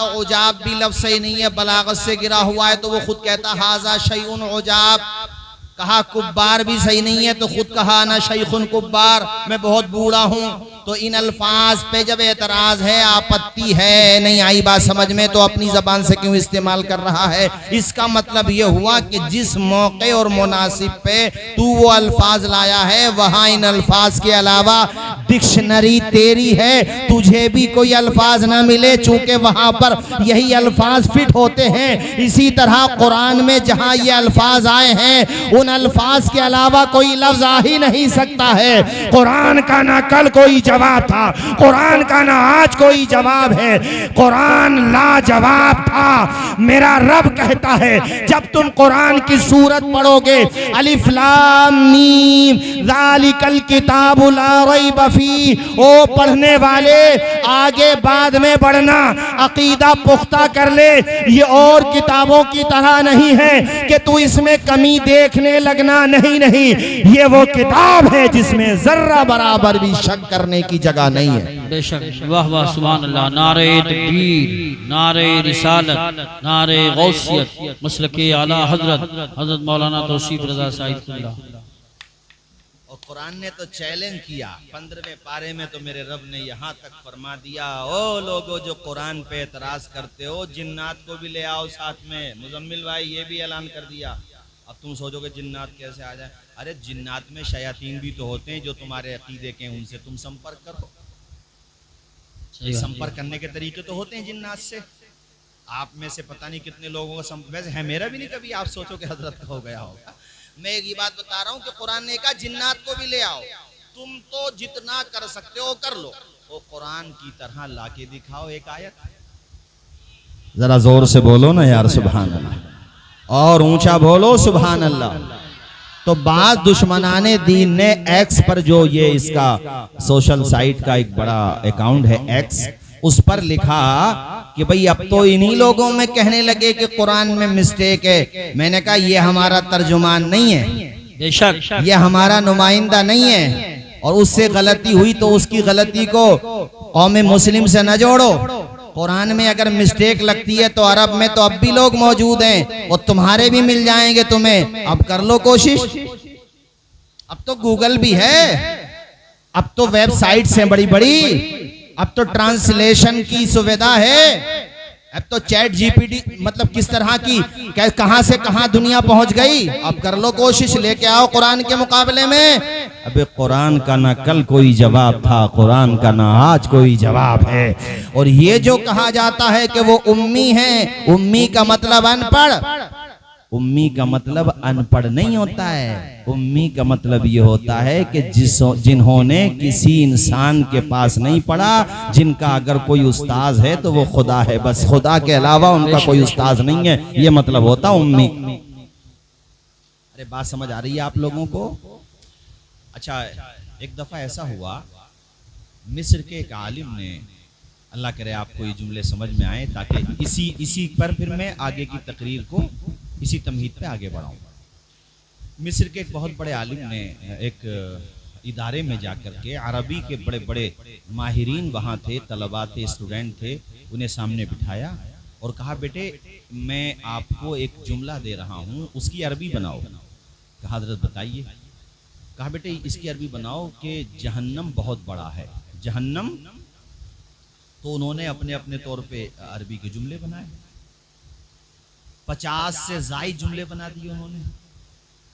का उजाब भी लफ्ज़ सही नहीं है, बलागत से गिरा हुआ है, तो वो खुद कहता हाजा शैउन उजाब। कहा कुब्बार भी सही नहीं है तो खुद कहा ना शैखुन कुब्बार, मैं बहुत बूढ़ा हूँ। तो इन अल्फाज पे जब एतराज है, आपत्ति है, नहीं आई बात समझ में, तो अपनी जबान से क्यों इस्तेमाल कर रहा है? इसका मतलब ये हुआ कि जिस मौके और मुनासिब पे तू वो अल्फाज लाया है, वहां इन अल्फाज के अलावा डिक्शनरी तेरी है, तुझे भी कोई अल्फाज ना मिले, चूंकि वहां पर यही अल्फाज फिट होते हैं। इसी तरह कुरान में जहां ये अल्फाज आए हैं, उन अल्फाज के अलावा कोई लफ्ज आ ही नहीं सकता है। कुरान का ना कल कोई जवाब था, कुरान का ना आज कोई जवाब है, कुरान लाजवाब था। मेरा रब कहता है जब तुम कुरान की सूरत पढ़ोगे, अलिफ लाम मीम ज़ालिकल किताबु ला रैब फी, ओ पढ़ने वाले आगे बाद में बढ़ना, अकीदा पुख्ता कर ले। ये और किताबों की तरह नहीं है कि तू इसमें कमी देखने लगना, नहीं नहीं, ये वो किताब है जिसमें जर्रा बराबर भी शक करने की जगह नहीं है। बेशक, वाह वाह सुभान अल्लाह। नारे तकबीर, नारे रिसालत, नारे गौसियत, मसलके आला हजरत मौलाना तौसीफ रजा साहिब। और कुरान ने तो चैलेंज किया 15वें पारे में, तो मेरे रब ने यहाँ तक फरमा दिया, ओ लोगों जो कुरान पे एतराज करते हो, जिन्नात को भी ले आओ साथ में। मुजम्मिल भाई ये भी ऐलान कर दिया। अब तुम सोचोगे जिन्नात कैसे आ जाए? अरे जिन्नात में शयातीन भी तो होते हैं जो तुम्हारे अकीदे के, उनसे तुम संपर्क करो। संपर्क करने के तरीके तो होते हैं जिन्नात से। आप में से पता नहीं कितने लोगों का वैसे है, मेरा भी नहीं कभी आप सोचो कि हजरत का हो गया होगा। मैं एक ही बात बता रहा हूँ कि कुरान ने कहा जिन्नात को भी ले आओ। तुम तो जितना कर सकते हो कर लो, वो कुरान की तरह लाके दिखाओ एक आयत। जरा जोर से बोलो ना यार सुभान अल्लाह, और ऊंचा बोलो सुभान अल्लाह। तो बाद दुश्मनाने दीन ने एक्स पर, जो ये इसका सोशल साइट का एक बड़ा अकाउंट है एक्स, उस पर लिखा कि भाई अब तो इन्हीं लोगों में कहने लगे कि कुरान में मिस्टेक है। मैंने कहा ये हमारा तर्जुमान नहीं है, बेशक ये हमारा नुमाइंदा नहीं है, और उससे गलती हुई तो उसकी गलती को कौम मुस्लिम से न जोड़ो। कुरान में अगर मिस्टेक लगती है तो अरब में तो अब भी लोग मौजूद हैं और तुम्हारे भी मिल जाएंगे तुम्हें। अब कर लो कोशिश, अब तो गूगल भी है, अब तो वेबसाइट्स हैं बड़ी बड़ी, अब तो ट्रांसलेशन की सुविधा है, अब तो चैट जीपीटी, मतलब किस तरह की कहां से कहां दुनिया पहुंच गई। अब कर लो कोशिश, लेके आओ कुरान के मुकाबले में। अबे कुरान का ना कल कोई जवाब था, कुरान का ना आज कोई जवाब है। और ये जो कहा जाता है कि वो उम्मी है, उम्मी का मतलब अनपढ़, उम्मी का मतलब अनपढ़ नहीं होता है। उम्मी का मतलब ये होता है कि जिन्होंने किसी इंसान के पास नहीं पढ़ा, जिनका अगर कोई उस्ताद है तो वो खुदा है, बस खुदा के अलावा उनका कोई उस्ताद नहीं है, ये मतलब होता उम्मी। अरे बात समझ आ रही है आप लोगों को? अच्छा, एक दफा ऐसा हुआ, मिस्र के एक आलिम ने, अल्लाह करे आपको ये जुमले समझ में आए ताकि इसी पर फिर मैं आगे की तकरीर को इसी तमहीद पे आगे बढ़ाऊं। मिस्र के एक बहुत बड़े आलिम ने एक इदारे में जाकर के अरबी के बड़े बड़े माहिरीन वहाँ थे, तलबा थे, स्टूडेंट थे, उन्हें सामने बिठाया और कहा बेटे मैं आपको एक जुमला दे रहा हूँ, उसकी अरबी बनाओ। कहा हज़रत बताइए। कहा बेटे इसकी अरबी बनाओ कि जहन्नम बहुत बड़ा है। जहन्नम, तो उन्होंने अपने अपने तौर पे अरबी के जुमले बनाए, 50 से ज़ायद जुमले बना दिए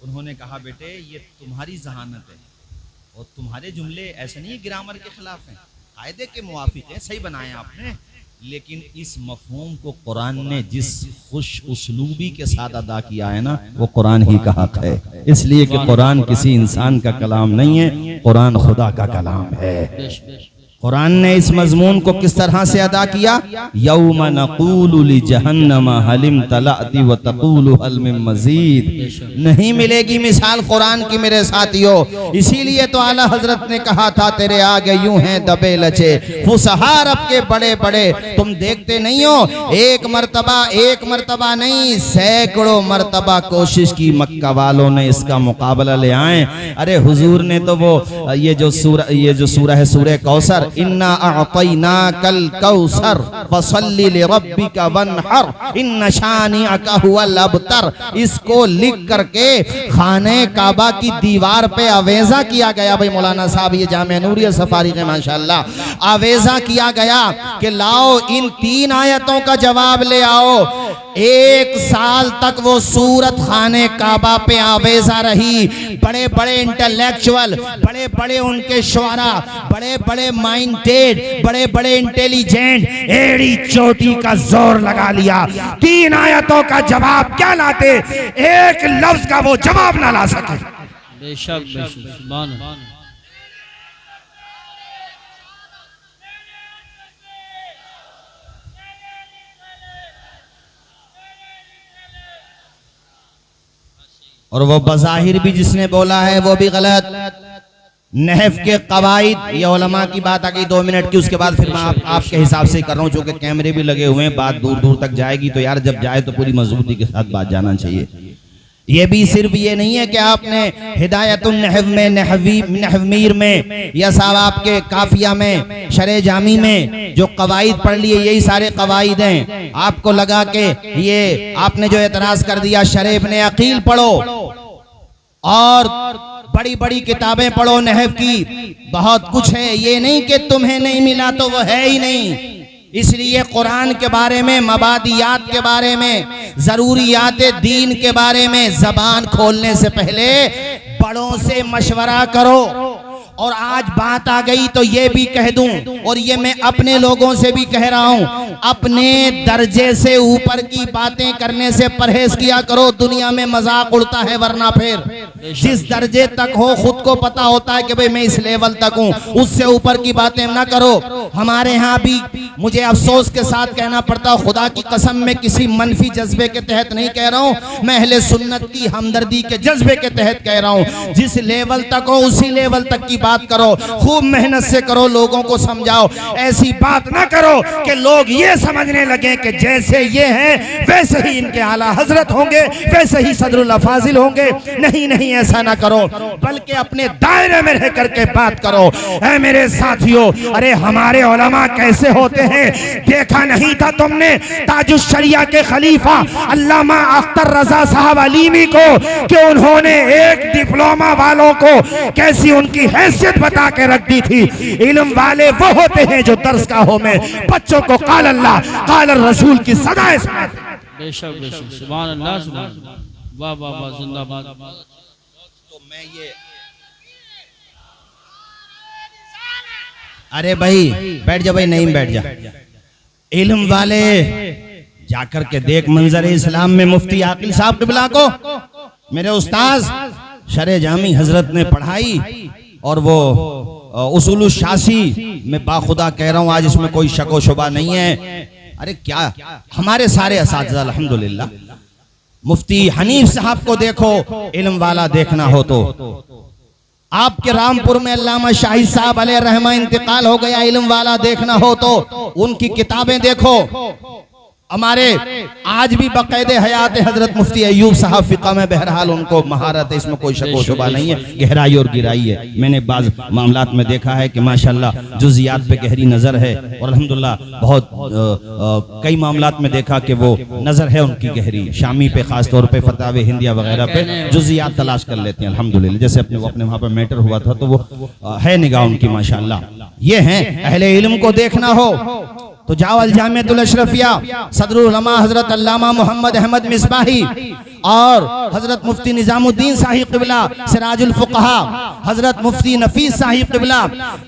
उन्होंने कहा बेटे ये तुम्हारी जहानत है और तुम्हारे जुमले ऐसे नहीं ग्रामर के खिलाफ हैं, कायदे के मुवाफिक है, सही बनाए आपने, लेकिन इस मफहूम को कुरान ने जिस खुश उसलूबी के साथ अदा किया है ना, वो कुरान ही का हक है। इसलिए कि कुरान किसी इंसान का कलाम नहीं है, कुरान खुदा का कलाम है। कुरान ने इस मजमून को किस तरह से अदा किया? यौम नक़ूलु लिजहन्नम हलिम तलाती व तक़ूलु हल मिन मज़ीद। नहीं मिलेगी मिसाल कुरान की मेरे साथियों। इसीलिए तो आला हजरत ने कहा था तेरे आगे यूं हैं दबे लचे फुसहा अरब के बड़े बड़े, तुम देखते नहीं हो। एक मर्तबा नहीं, सैकड़ों मर्तबा कोशिश की मक्का वालों ने इसका मुकाबला ले आए। अरे हुजूर ने तो वो ये जो सूरह है सूरह कौसर, इन्ना अअतैना कल कौसर फसल्ली लिरब्बिका वनहर इन्न शानिअका हुवल अबतर। इसको लिख करके खाने काबा की दीवार पे आवेजा किया गया। भाई मौलाना साहब ये जामे नूरिया सफारी है माशाल्लाह। आवेजा किया गया कि लाओ इन 3 आयतों का जवाब ले आओ। 1 साल तक वो सूरत खाने काबा पे आवेजा रही। बड़े बड़े इंटेलेक्चुअल, बड़े बड़े उनके शुआरा, बड़े बड़े माइंडेड, बड़े बड़े इंटेलिजेंट एड़ी चोटी का जोर लगा लिया। 3 आयतों का जवाब क्या लाते, एक लफ्ज का वो जवाब ना ला सके। बेशक बेशक सुभान अल्लाह। और वो बज़ाहिर भी जिसने बोला है वो भी गलत। नहफ के कवाइद, ये उलमा की बात आ गई 2 मिनट की, उसके बाद फिर मैं आपके हिसाब से कर रहा हूँ, चूंकि कैमरे भी लगे हुए हैं, बात दूर दूर तक जाएगी, तो यार जब जाए तो पूरी मजबूती के साथ बात जाना चाहिए। ये भी सिर्फ ये नहीं है कि आपने हिदायतुन नहव में, नहवमीर में, या साहब आपके काफिया में, शरे जामी में जो कवाइद पढ़ लिए यही सारे कवाइद हैं। आपको लगा कि ये आपने जो एतराज कर दिया शरे इब्ने अकील पढ़ो और बड़ी बड़ी किताबें पढ़ो नहव की, बहुत कुछ है। ये नहीं कि तुम्हें नहीं मिला तो वो है ही नहीं। इसलिए कुरान के बारे में, मबादियात के बारे में, जरूरियात दीन के बारे में जबान खोलने से पहले बड़ों से मशवरा करो। और आज बात आ गई तो ये भी कह दूं, और ये मैं अपने लोगों से भी कह रहा हूं, अपने दर्जे से ऊपर की बातें करने से परहेज किया करो। दुनिया में मजाक उड़ता है, वरना फिर जिस दर्जे तक हो खुद को पता होता है कि भाई मैं इस लेवल तक हूं, उससे ऊपर की बातें ना करो। हमारे यहाँ भी मुझे अफसोस के साथ कहना पड़ता, खुदा की कसम में किसी मनफी जज्बे के तहत नहीं कह रहा हूँ, मैं अहले सुन्नत की हमदर्दी के जज्बे के तहत कह रहा हूँ। जिस लेवल तक हो उसी लेवल तक की बात करो, खूब मेहनत से करो, लोगों को समझाओ। ऐसी बात ना करो कि लोग ये समझने लगे कि जैसे ये हैं वैसे ही इनके आला हजरत होंगे, वैसे ही सदरुल अफाजिल होंगे। नहीं नहीं, ऐसा ना करो, बल्कि अपने दायरे में रह करके बात करो। ऐ मेरे साथियों, अरे हमारे उलमा कैसे होते हैं देखा नहीं था तुमने? ताजुश शरिया के खलीफा अल्लामा अख्तर रजा साहब अलीमी को कि उन्होंने एक डिप्लोमा वालों को कैसी उनकी हैसियत बता के रख दी थी। इल्म वाले वो होते हैं जो दरसगाहों में बच्चों को काल अल्लाह काल रसूल की सदाएं सुनाते हैं। बेशक बेशक सुभान अल्लाह सुभान अल्लाह, वाह वाह वाह, जिंदाबाद। तो मैं ये, अरे भाई बैठ जा भाई, नहीं बैठ जा। इल्म वाले जाकर के देख मंजर इस्लाम में मुफ्ती आकिल साहब किबला को मेरे उस्ताद शरे जामी हजरत ने पढ़ाई, और वो उसूल शासी में बाखुदा कह रहा हूं आज, इसमें कोई शक व शुबा नहीं है। अरे क्या हमारे सारे असातिज़ा अल्हम्दुलिल्लाह। मुफ्ती हनीफ साहब को देखो, इल्म वाला देखना हो तो आपके रामपुर में अल्लामा शाहिद साहब अलैहि रहमा इंतकाल हो गया, इल्म वाला देखना हो तो उनकी किताबें देखो। हमारे आज भी बकायदे हयात हजरत मुफ्ती अय्यूब साहब फिक़ा में बहरहाल उनको महारत है, इसमें कोई शक व शुबा नहीं है, गहराई और गिराई है। मैंने बाज़ मामलात में देखा है कि माशाल्लाह जुज़ियात पे गहरी नज़र है, और अल्हम्दुलिल्लाह बहुत कई मामलात में देखा कि वो नज़र है उनकी गहरी। शामी पे खास तौर पे फतावे हिंदिया वगैरह पे जुज़ियात तलाश कर लेते हैं अल्हम्दुलिल्लाह। जैसे अपने वहाँ पर मैटर हुआ था तो वो है निगाह उनकी माशाल्लाह। ये हैं अहले इल्म को देखना हो तो जाओ अल जामिअतुल अशरफिया, सदरुल उलमा हजरत अल्लामा मोहम्मद अहमद मिसबाही और हजरत मुफ्ती निजामुद्दीन साहिब क़िबला, सिराजुल फुक़हा हजरत मुफ्ती नफीस साहिब क़िबला।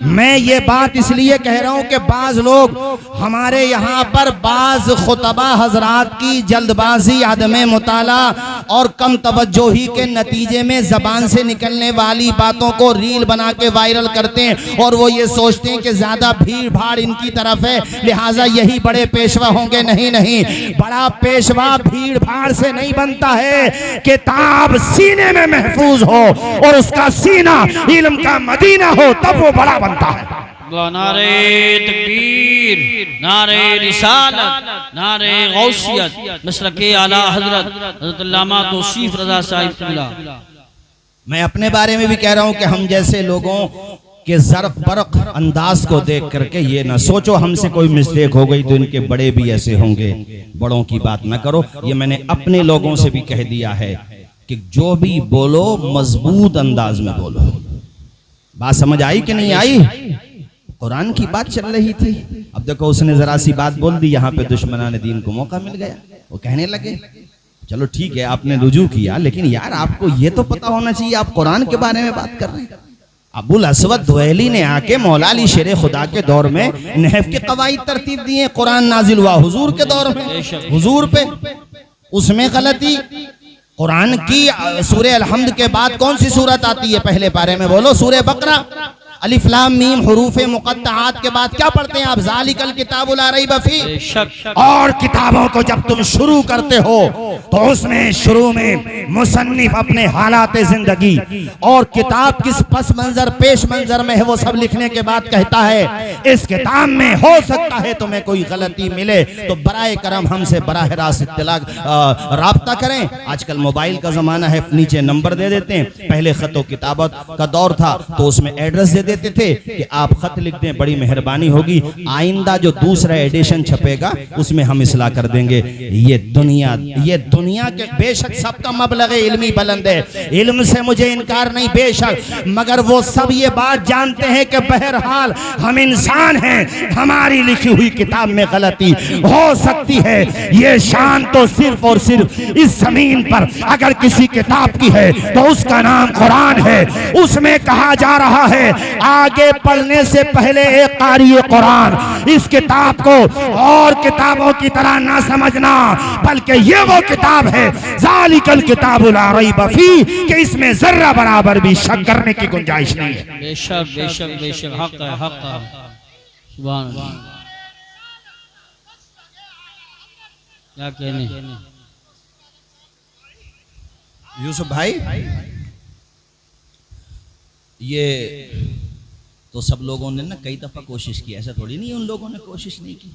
मैं ये बात इसलिए कह रहा हूँ कि बाज लोग हमारे यहाँ पर बाज खुतबा हजरात की जल्दबाजी, आदम मुताला और कम तवज्जोही के नतीजे में जबान से निकलने वाली बातों को रील बना के वायरल करते हैं, और वो ये सोचते हैं कि ज्यादा भीड़ भाड़ इनकी तरफ है लिहाजा यही बड़े पेशवा होंगे। नहीं नहीं, बड़ा पेशवा भीड़ भाड़ से नहीं बनता है, किताब सीने में महफूज हो और उसका सीना इल्म का मदीना हो तब वो बड़ा बनता है। नारे तकबीर, नारे रिसालत, नारे गौसियत, मसलके आला हजरत हजरत अल्लामा तौसीफ रज़ा साहिब क़िबला। मैं अपने बारे में भी कह रहा हूं कि हम जैसे लोगों कि ज़र्फ बरक अंदाज को देख करके ये ना सोचो हमसे कोई मिस्टेक हो गई तो इनके बड़े भी ऐसे होंगे, बड़ों की बात ना करो। ये मैंने अपने लोगों से भी कह दिया है कि जो भी बोलो मजबूत अंदाज में बोलो। बात समझ आई कि नहीं आई? कुरान की बात चल रही थी, अब देखो उसने जरा सी बात बोल दी, यहाँ पे दुश्मनाने दीन को मौका मिल गया, वो कहने लगे चलो ठीक है आपने रुजू किया, लेकिन यार आपको ये तो पता होना चाहिए आप कुरान के बारे में बात कर रहे हैं। अबुल असवद दुहैली ने आके मौला अली शेर खुदा के दौर में नहफ के कवायद तरतीब दिए, कुरान नाजिल हुआ हुजूर के दौर में, हुजूर पे उसमें गलती। कुरान की सूरह अलहम्द के बाद कौन सी सूरत आती है पहले पारे में? बोलो सूरह बकरा। अलिफ लाम मीम हुरूफे मुक़त्तआत के बाद क्या पढ़ते हैं आप? ज़ालिकल किताबु ला रैब फीह। और किताबों को जब तुम शुरू करते हो तो उसमें शुरू में मुसन्निफ अपने हालात जिंदगी और किताब किस पस मंजर पेश मंजर में है वो सब लिखने के बाद कहता है इस किताब में हो सकता है तुम्हें कोई गलती मिले तो बराए करम हमसे बराह रास्त इत्तलाक राब्ता करें। आजकल मोबाइल का जमाना है, नीचे नंबर दे देते हैं। पहले खतो किताबत का दौर था तो उसमें एड्रेस दे देते थे कि आप खत लिख दें, बड़ी मेहरबानी होगी, आइंदा जो दूसरा एडिशन छपेगा उसमें हम इस्लाह कर देंगे। ये दुनिया के बेशक सबका मबलग इल्मी बुलंद है, इल्म से मुझे इनकार नहीं बेशक, मगर वो सब ये बात जानते हैं कि बहरहाल हम इंसान हैं, हमारी लिखी हुई किताब में गलती हो सकती है। ये शान तो सिर्फ और सिर्फ इस जमीन पर अगर किसी किताब की है तो उसका नाम कुरान है। उसमें कहा जा रहा है आगे पढ़ने से पहले एक कारी कुरान, इस किताब को और किताबों की तरह ना समझना, बल्कि ये वो किताब है ज़ालिकल किताबु ला रैब फीह कि इसमें जर्रा बराबर भी शक करने की गुंजाइश नहीं है। बेशक बेशक बेशक हक है, हक है। सुभान अल्लाह। क्या कहने यूसुफ भाई, ये तो सब लोगों ने ना कई दफा कोशिश की, ऐसा थोड़ी नहीं उन लोगों ने कोशिश नहीं की,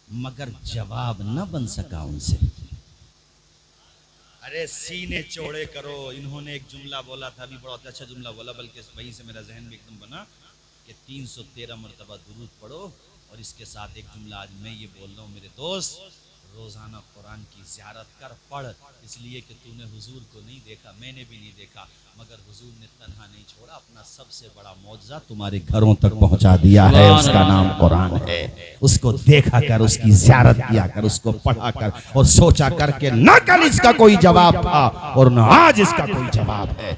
मगर जवाब न बन सका उनसे। अरे सीने चौड़े करो, इन्होंने एक जुमला बोला था, अभी बड़ा अच्छा जुमला बोला, बल्कि वहीं से मेरा जहन में एकदम बना कि 313 मरतबा दुरूद पढ़ो और इसके साथ एक जुमला आज मैं ये बोल रहा हूँ मेरे दोस्त, रोजाना कुरान की ज़ियारत कर, पढ़, इसलिए कि तूने हुजूर को नहीं देखा, मैंने भी नहीं देखा, मगर हुजूर ने तन्हा नहीं छोड़ा, अपना सबसे बड़ा मौजज़ा तुम्हारे घरों तक पहुंचा दिया है, उसका नाम कुरान है। उसको देखा कर, उसकी ज़ियारत किया कर, उसको पढ़ा कर और सोचा कर के न कल इसका कोई जवाब था और न आज इसका कोई जवाब है।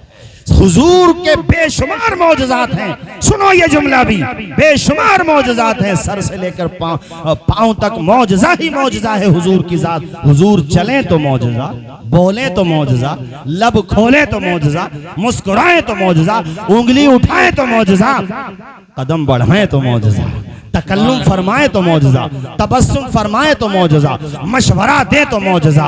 हुजूर के बेशुमार मौजज़ात हैं, सुनो ये जुमला भी, बेशुमार मौजज़ात हैं, सर से लेकर पांव तक मौजज़ा ही मौजज़ा है हुजूर की जात। हुजूर चलें तो मौजज़ा, बोले तो मौजज़ा, लब खोले तो मौजज़ा, मुस्कुराए तो मौजज़ा, उंगली उठाए तो मौजज़ा, कदम बढ़ाए तो मौजज़ा, तकल्लुम फरमाए तो मौजज़ा, तबस्सुम फरमाए तो मौजज़ा, मशवरा दे तो मौजज़ा,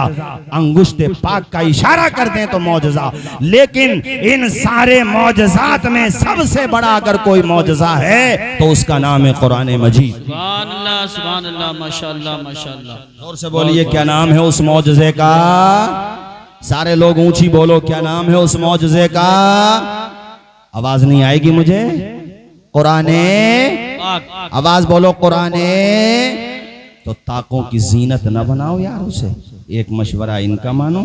अंगुश्ते पाक का इशारा कर दें तो मौजज़ा। लेकिन इन सारे मौजज़ात में सबसे बड़ा अगर कोई मौजज़ा है तो उसका नाम है कुरान मजीद। सुभान अल्लाह, सुभान अल्लाह, माशाअल्लाह माशाअल्लाह। जोर से बोलिए क्या नाम है उस मौजज़े का? सारे लोग ऊंची बोलो क्या नाम है उस मौजज़े का? आवाज नहीं आएगी मुझे। कुराने, आवाज बोलो कुराने। तो ताकों की जीनत न बनाओ यार उसे। एक मशवरा इनका मानो,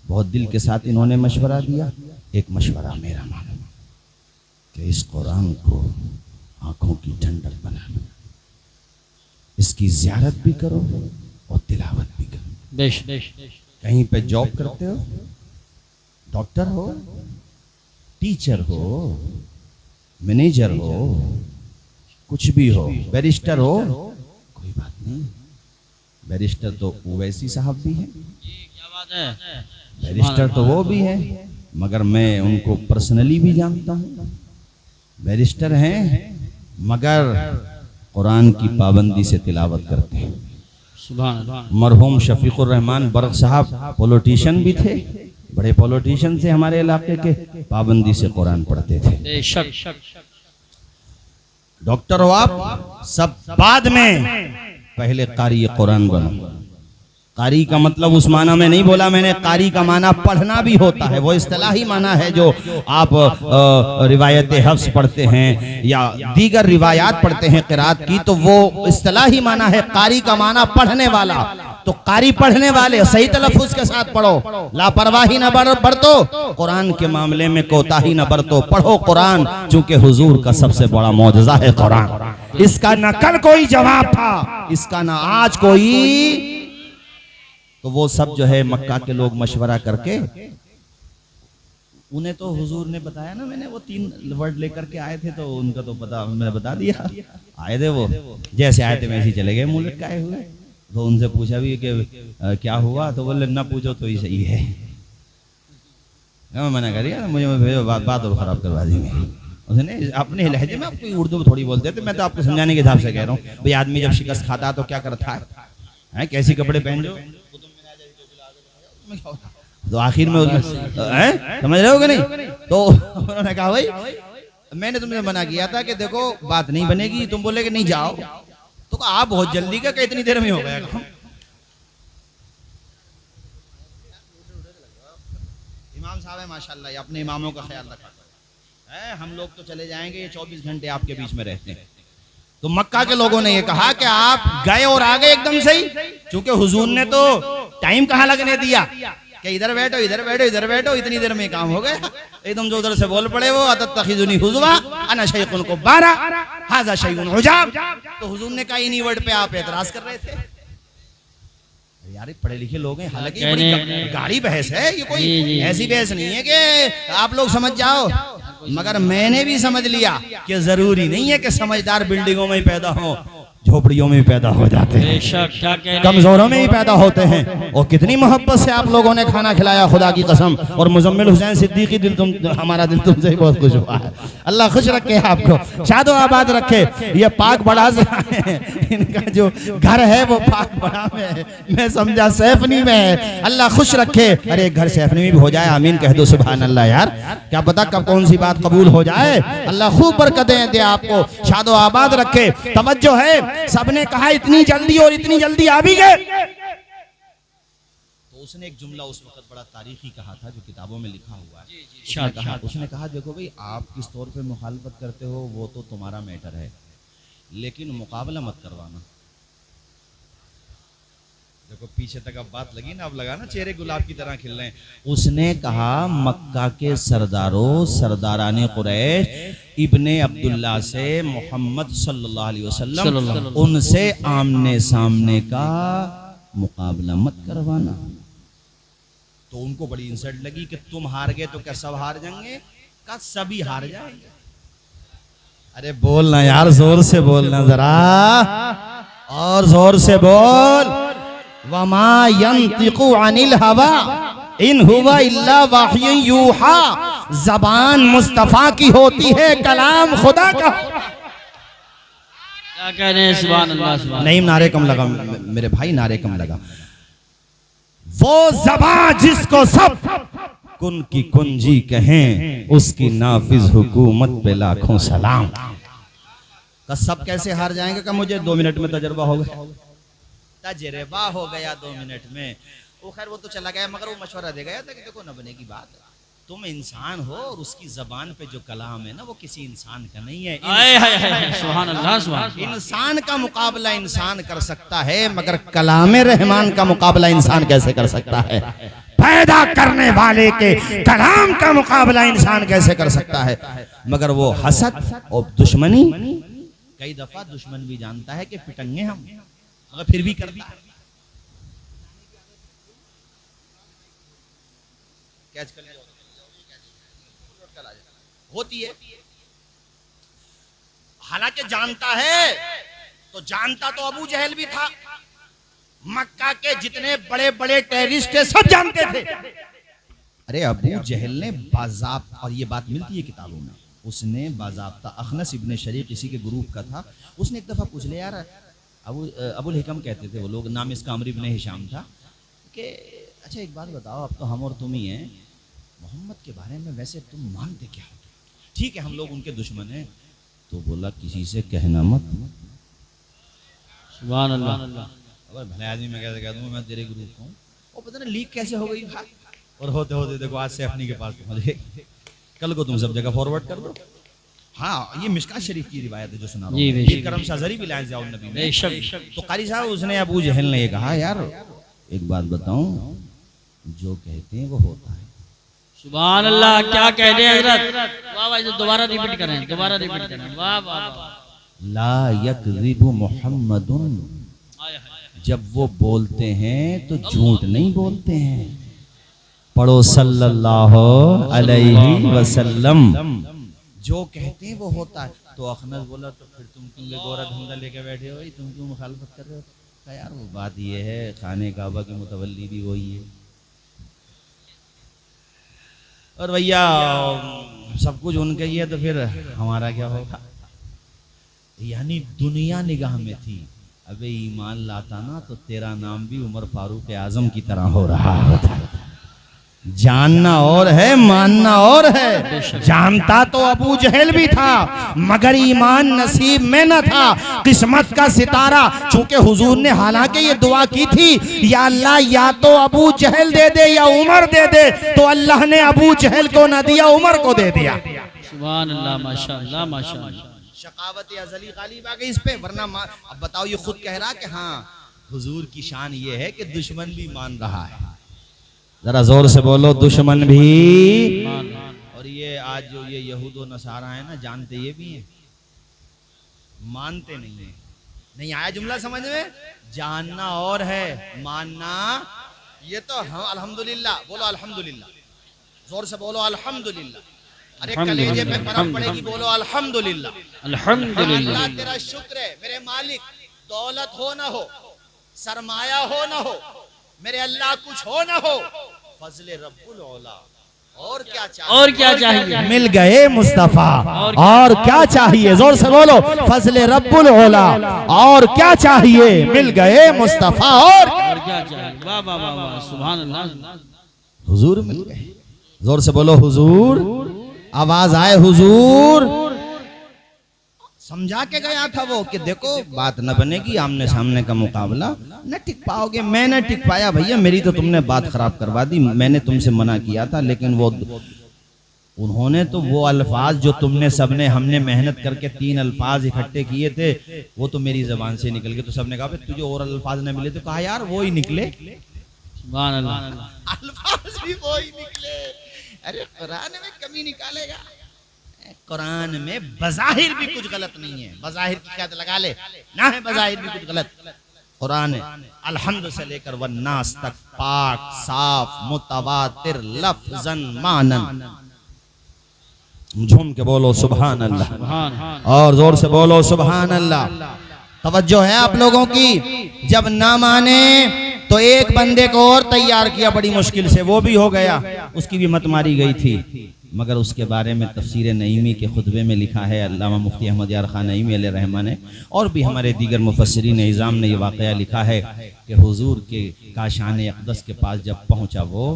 बहुत दिल के साथ इन्होंने मशवरा दिया, एक मशवरा मेरा मानो कि इस कुरान को आंखों की ठंडक बना लो, इसकी ज़ियारत भी करो और तिलावत भी करो। कहीं पे जॉब करते हो, डॉक्टर हो, टीचर हो, मैनेजर हो, कुछ भी हो, बैरिस्टर हो, कोई बात नहीं, बैरिस्टर तो उवैसी साहब भी हैं, क्या बात है, बैरिस्टर तो वो भी है, मगर मैं उनको पर्सनली भी जानता हूँ। बैरिस्टर हैं मगर कुरान की पाबंदी से तिलावत करते हैं। सुभान अल्लाह। मरहूम शफीकुर रहमान बर्ग साहब पॉलिटिशियन भी थे, बड़े पॉलिटिशियन थे हमारे इलाके के, पाबंदी से कुरान पढ़ते थे। डॉक्टर हो आप, सब बाद में, पहले कारी कुरान बनो। कारी का मतलब उस माना में नहीं बोला मैंने, कारी का माना पढ़ना भी होता है, वो इस्तिलाही माना है जो आप रिवायत हफ्स पढ़ते हैं या दीगर रिवायात पढ़ते हैं क़िरात की, तो वो इस्तिलाही माना है। कारी का माना पढ़ने वाला, तो कारी पढ़ने वाले, सही तलफ़ुज़ के साथ पढ़ो, लापरवाही न बरतो, कुरान के मामले में कोताही न बरतो, पढ़ो कुरान, चूंकि हुजूर का सबसे बड़ा मौजज़ा है कुरान। इसका न कल कोई जवाब था, इसका न आज कोई। तो वो सब जो है मक्का के लोग मशवरा करके, उन्हें तो हुजूर ने बताया ना, मैंने वो 3 वर्ड लेकर के आए थे, तो उनका तो पता मैंने बता दिया। आए थे वो, जैसे आए थे वैसे ही चले गए मुंह लटकाए हुए। तो उनसे पूछा भी कि क्या हुआ, तो बोले ना पूछो तो ही सही है। मैं मना करिए, मुझे बात और खराब करवा दी मेरी। उसने अपने लहजे में, आपको उर्दू में थोड़ी बोलते थे, मैं तो आपको समझाने के हिसाब से कह रहा हूँ। भाई आदमी जब शिकस्त खाता है तो क्या करता है, कैसी कपड़े पहन जो, तो आखिर में समझ रहे हो कि नहीं। तो उन्होंने कहा भाई मैंने तुमसे मना किया था कि देखो बात नहीं बनेगी, तुम बोले कि नहीं जाओ, तो आप बहुत जल्दी का इतनी देर में हो गया काम। इमाम साहब है माशाल्लाह, अपने इमामों का ख्याल रखा है। हम लोग तो चले जाएंगे, ये 24 घंटे आपके बीच में रहते हैं। तो मक्का के लोगों ने ये कहा कि आप गए और आ गए एकदम सही, क्योंकि हुजूर ने तो टाइम कहाँ लगने दिया कि इधर बैठो इधर बैठो इधर बैठो, इतनी देर में काम हो गया। एकदम जो उधर से बोल पड़े वो अतत्तखिज़ुनी हुज़वा अना शैख़ुन कुब्बारा हाज़ा शैउन उजाब। तो हुजूर ने कहा इन्हीं वर्ड पे आप एतराज कर रहे थे। यार पढ़े लिखे लोग हैं, हालांकि बड़ी गाढ़ी बहस है ये, कोई ऐसी बहस नहीं है कि आप लोग समझ जाओ। मगर मैंने भी समझ लिया कि जरूरी नहीं है कि समझदार बिल्डिंगों में ही पैदा हो, झोपड़ियों में भी पैदा हो जाते हैं, कमजोरों में ही पैदा होते हैं। और कितनी मोहब्बत से आप लोगों ने खाना खिलाया, खुदा की कसम। और मुजम्मिल हुसैन सिद्दीकी दिल हमारा दिल तुमसे ही बहुत खुश हुआ है। अल्लाह खुश रखे आपको, शादो आबाद रखे। ये पाक बड़ा इनका जो घर है वो पाक बड़ा में है, मैं समझा सैफनी में है। अल्लाह खुश रखे। अरे एक घर सैफनी में भी हो जाए, आमीन कह दो सुभान अल्लाह। यार क्या पता कब कौन सी बात कबूल हो जाए। अल्लाह खूब बरकतें दे आपको, शादो आबाद रखे। तवज्जो है, सबने कहा इतनी जल्दी और इतनी जल्दी आ भी गए। तो उसने एक जुमला उस वक्त बड़ा तारीखी कहा था, जो किताबों में लिखा हुआ है। उसने कहा देखो भाई, आप किस तौर पे मुखालफत करते हो वो तो तुम्हारा मैटर है, लेकिन मुकाबला मत करवाना। देखो पीछे तक अब बात लगी ना, अब लगा ना चेहरे गुलाब की तरह खिल रहे हैं। उसने कहा मक्का के सरदारों, सरदाराने कुरैश, इब्ने अब्दुल्ला से मोहम्मद सल्लल्लाहु अलैहि वसल्लम, उनसे आमने सामने का मुकाबला मत करवाना। तो उनको बड़ी इंसल्ट लगी कि तुम हार गए तो क्या सब हार जाएंगे, का सभी हार जाएंगे। अरे बोलना यार, जोर से बोलना जरा, और जोर से बोल। वमा यंतिकु अनिल हवा इन हुवा इल्ला वह्युन यूहा। ज़बान मुस्तफ़ा की होती है, कलाम खुदा का। क्या कह रहे हैं, सुभान अल्लाह सुभान। नहीं नारे कम लगा मेरे भाई, नारे कम लगा। वो ज़बान जिसको सब कुन की कुंजी कहें, उसकी नाफिज हुकूमत पे लाखों सलाम। तो सब कैसे हार जाएंगे का मुझे 2 मिनट में तजर्बा हो गया, तजर्बा हो गया 2 मिनट में। वो खैर वो तो चला गया, मगर वो मशवरा दे गया था कि देखो न बनेगी बात, तुम इंसान हो और उसकी जबान पे जो कलाम है ना वो किसी इंसान का नहीं है। सुभान अल्लाह सुभान। इंसान का मुकाबला इंसान कर सकता है, मगर कलामे रहमान का मुकाबला इंसान कैसे कर सकता है। पैदा करने वाले के कलाम का मुकाबला इंसान कैसे कर सकता है। मगर वो हसद और दुश्मनी, कई दफा दुश्मन भी जानता है कि पिटंगे हम, मगर फिर भी करता है। कैच कर होती है, हालांकि जानता है, तो जानता तो अबू जहल भी था, मक्का के जितने बड़े बड़े टेररिस्ट थे सब जानते थे। अरे अबू जहल ने बाज़ाब्ता, और ये बात मिलती है किताबों में, उसने बाज़ाब्ता, अखनस इब्ने शरीक इसी के ग्रुप का था, उसने एक दफा पूछ लिया, यार अबुल हिकम कहते थे वो लोग, नाम इसका अमर इब्ने हिशाम था, कि अच्छा एक बात बताओ, अब तो हम और तुम ही हैं, मोहम्मद के बारे में वैसे तुम मानते क्या हो। ठीक है हम लोग उनके दुश्मन हैं। तो बोला किसी से कहना मत। सुभान अल्लाह। अगर भले आदमी मैं कैसे कह दूंगा मैं तेरे गुरु को हूँ, वो पता नहीं लीक कैसे हो गई बात, और होते होते देखो आज सैफनी के पास पहुंच गए, कल को तुम सब जगह फॉरवर्ड कर दो। हाँ, ये मिशकात शरीफ की रिवायत है जो सुना रहा हूँ, ये करम शाहजरी भी लाए जाओ नबी में। तो कारी साहब उसने अबू जहल ने कहा, यार एक बात बताऊं, जो कहते हैं वो होता है। सुभान अल्लाह, क्या कह रहे हैं हजरत, वाह वाह, दोबारा रिपीट करें, दोबारा रिपीट करें, वाह वाह वाह। ला यकज़िबु मुहम्मदुन, जब वो बोलते हैं तो झूठ नहीं बोलते हैं। पढ़ो सल्लल्लाहु अलैहि वसल्लम, जो कहते हैं वो होता है। तो अखनस बोला, तो फिर तुम क्यों गोरा धंधा लेके बैठे हो, तुम क्यों मुखालफत कर रहे हो? कहा यार वो बात ये है, खाने काबा के मुतवल्ली भी वही है, और भैया सब कुछ उनका ही है, तो फिर हमारा क्या होगा? यानी दुनिया निगाह में थी, अबे ईमान लाता ना तो तेरा नाम भी उमर फारूक आजम की तरह हो रहा होता। जानना और है, मानना और है। जानता तो अबू जहल भी था, मगर ईमान नसीब में न था, किस्मत का सितारा। चूंकि हुजूर ने हालांकि ये दुआ की थी, या अल्लाह या तो अबू जहल दे दे या उमर दे दे, तो अल्लाह ने अबू जहल को न दिया, उमर को दे दिया। सुभान अल्लाह, माशाअल्लाह माशाअल्लाह। शकावत अज़ली गालिब आ गई इस पे, वरना अब बताओ, ये खुद कह रहा कि हाँ हुजूर की शान ये है कि दुश्मन भी मान रहा है। जरा जोर से बोलो, दुश्मन भी। और ये आज जो ये यहूद व नसारा है ना, जानते ये भी हैं, मानते नहीं है। नहीं आया जुमला समझ में? जानना और है, मानना ये तो हम। अल्हम्दुलिल्लाह बोलो, अल्हम्दुलिल्लाह, जोर से बोलो अल्हम्दुलिल्लाह। अरे कलेजे पे बर्फ पड़ेगी, बोलो अल्हम्दुलिल्लाह। अल्हम्दुलिल्लाह, अल्लाह तेरा शुक्र है मेरे मालिक, दौलत हो ना हो, सरमाया हो ना हो, मेरे अल्लाह कुछ हो ना हो, फजले रब्बुल औला, और क्या चाहिए? और क्या चाहिए? मिल गए मुस्तफा, और क्या चाहिए? जोर से बोलो, फजले रब्बुल औला, और क्या चाहिए? मिल गए मुस्तफा, और क्या चाहिए? वाह वाह वाह वाह, सुभान अल्लाह। हुजूर मिल गए। जोर से बोलो हुजूर, आवाज आए हुजूर। समझा के गया था वो कि देखो बात न बनेगी, आमने सामने का मुकाबला न टिक पाओगे। मैं न टिक पाया भैया, मेरी तो तुमने बात खराब करवा दी। मैंने तुमसे मना किया था, लेकिन वो उन्होंने तो वो अल्फाज जो तुमने सबने हमने मेहनत करके 3 अल्फाज इकट्ठे किए थे, वो तो मेरी जबान से निकल गए। तो सबने कहा तुझे और अल्फाज न मिले, तो कहा यार वो ही निकले, सुभान अल्लाह, अल्फाज भी वो ही निकले। अरे कुरान में कमी निकालेगा? कुरान में बज़ाहिर भी कुछ गलत नहीं है, बज़ाहिर की क्या लगा ले ना है, बज़ाहिर भी कुछ गलत। कुरान अलहम्द से लेकर वन्नास तक पाक साफ मुतवातिर लफ्ज़न मानन। झूम के बोलो सुभान अल्लाह, और जोर से बोलो सुभान अल्लाह। तवज्जो है आप लोगों की। जब ना माने तो एक बंदे को और तैयार किया बड़ी मुश्किल से, वो भी हो गया, उसकी भी मत मारी गई थी। मगर उसके बारे में तफसीर नईमी के खुतबे में लिखा है अल्लामा मुफ्ती अहमद यार खान नईमी अलैहि रहमान ने, और भी हमारे दीगर मुफस्सिरीन इज़ाम ने ये वाक़या लिखा है कि हुजूर के काशान अक़दस के पास जब पहुंचा वो,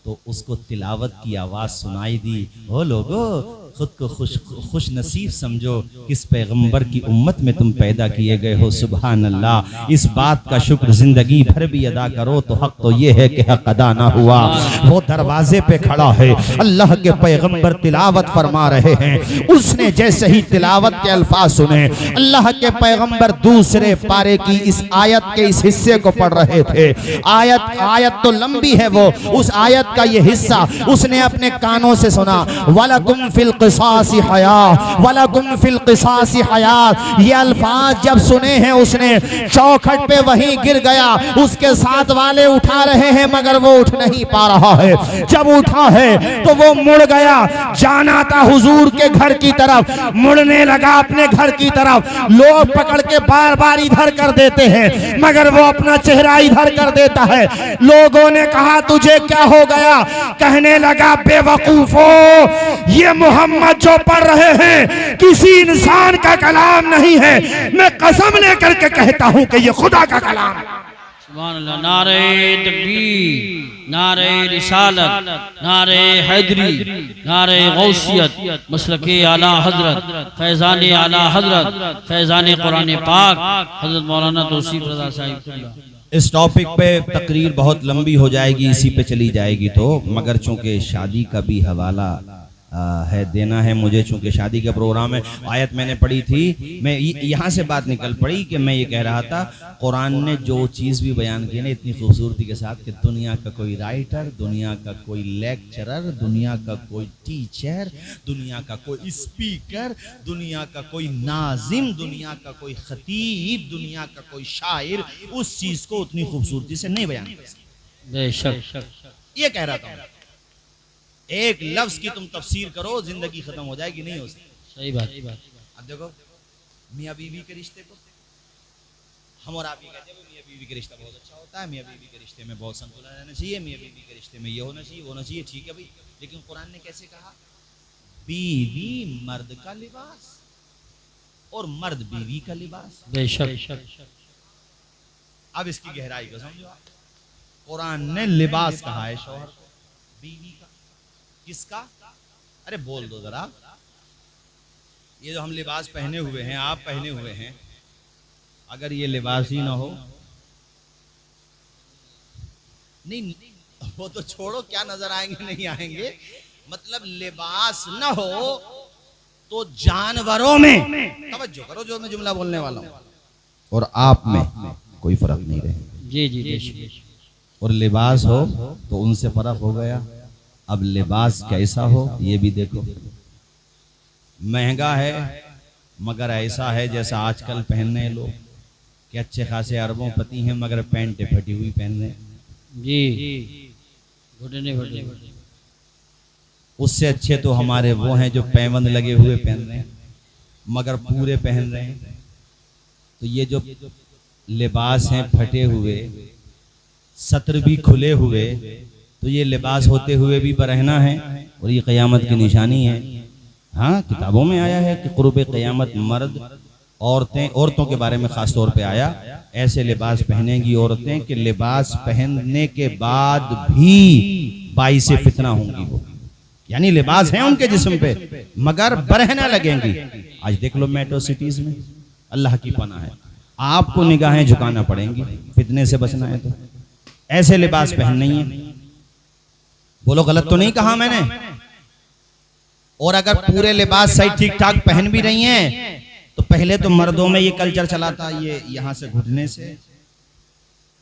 तो उसको तिलावत की आवाज़ सुनाई दी। ओ लोगो, खुद को खुश नसीब समझो, किस पैगंबर की उम्मत में तुम पैदा किए गए हो। सुभान अल्लाह। इस बात का शुक्र जिंदगी भर भी अदा करो तो हक तो ये है कि हक अदा ना हुआ। वो दरवाजे पे खड़ा है, अल्लाह के पैगंबर तिलावत फरमा रहे हैं। उसने जैसे ही तिलावत के अल्फाज सुने, अल्लाह के पैगंबर दूसरे पारे की इस आयत के इस हिस्से को पढ़ रहे थे। आयत तो लंबी है, वो उस आयत का ये हिस्सा उसने अपने कानों से सुना। वलकुम फिल क़िसासी हया, वलकुम फिल क़िसासी हयात। ये अल्फाज जब सुने हैं उसने चौखट पे वहीं गिर गया। उसके साथ वाले उठा रहे हैं मगर वो उठ नहीं पा रहा है। जब उठा है तो वो मुड़ गया, जाना था हुजूर के घर की तरफ, मुड़ने लगा अपने घर की तरफ। लोग पकड़ के बार बार इधर कर देते हैं मगर वो अपना चेहरा इधर कर देता है। लोगों ने कहा तुझे क्या हो गया? कहने लगा बेवकूफो, ये मोहम्मद जो पढ़ रहे हैं किसी इंसान का कलाम नहीं है। मैं कसम लेकर के कहता हूं कि ये खुदा का कलाम है। सुभान अल्लाह। नारे तकबीर, नारे रिसालत, नारे हैदरी, नारे गौसियत, मसलके आला हजरत, फैजान आला हजरत, फैजान कुरान पाक, हजरत मौलाना तौसीफ रज़ा साहिब। इस टॉपिक पे तकरीर बहुत लंबी हो जाएगी, इसी पे चली जाएगी तो, मगर चूंकि शादी का भी हवाला है, देना है मुझे, चूंकि शादी का प्रोग्राम है। आयत मैंने पढ़ी थी, मैं यहाँ से बात निकल पड़ी कि मैं ये कह रहा था, कुरान ने जो चीज़ भी बयान की ना इतनी खूबसूरती के साथ कि दुनिया का कोई राइटर, दुनिया का कोई लेक्चरर, दुनिया का कोई टीचर, दुनिया का कोई स्पीकर, दुनिया का कोई नाजिम, दुनिया का कोई खतीब, दुनिया का कोई शायर उस चीज़ को उतनी खूबसूरती से नहीं बयान कर सकता। बेशक ये कह रहा था, एक लफ्ज की तुम तफसीर करो जिंदगी खत्म हो जाएगी, नहीं हो सकती। सही बात। अब देखो मियाँ बीवी के रिश्ते को हम और आप ही कहते हैं मियाँ बीवी के रिश्ता बहुत अच्छा होता है, मियाँ बीवी के रिश्ते में बहुत संतुलन रहना चाहिए, मियाँ बीवी के रिश्ते में ये होना चाहिए, वो होना चाहिए, ठीक है भाई। लेकिन कुरान ने कैसे कहा, बीवी मर्द का लिबास और मर्द बीवी का लिबास। बेशक अब इसकी गहराई को समझो आप। कुरान ने लिबास कहा है शौहर को, बीवी का, किसका? अरे बोल दो जरा, ये जो हम लिबास पहने हुए हैं, आप पहने हुए हैं, अगर ये लिबास ही ना हो, नहीं वो तो छोड़ो, क्या नजर आएंगे नहीं आएंगे, मतलब लिबास ना हो तो जानवरों में, तवज्जो करो जो मैं जुमला बोलने वाला हूं, और आप में कोई फर्क नहीं रहेगा। जी। और लिबास हो तो उनसे फर्क हो गया। अब लिबास कैसा हो ये भी देखो, महंगा है मगर ऐसा है जैसा आजकल पहन रहे लोग कि अच्छे खासे अरबों पति हैं मगर पैंट फटी हुई पहन रहे हैं। जी, घुटने फटे। उससे अच्छे तो हमारे वो हैं जो पैबंद लगे हुए पहन रहे हैं मगर पूरे पहन रहे हैं। तो ये जो लिबास हैं फटे हुए, सत्र भी खुले हुए, तो ये लिबास होते हुए भी बरहना है और ये क़यामत की निशानी है। हाँ, किताबों में आया है कि क़ुर्ब क़यामत मर्द औरतों के बारे में ख़ास तौर पे आया, ऐसे लिबास पहनेंगी औरतें कि लिबास पहनने के बाद भी बाइस फितना होंगी वो, यानी लिबास है उनके जिस्म पे मगर बरहना लगेंगी। आज देख लो मेट्रो सिटीज में, अल्लाह की पनाह है, आपको निगाहें झुकाना पड़ेंगी, फितने से बचना है तो ऐसे लिबास पहनने है। बोलो गलत तो नहीं कहा मैंने? और अगर पूरे लिबास सही ठीक ठाक पहन भी रही हैं तो पहले तो मर्दों में ये कल्चर चला था, ये यहाँ से घुटने से,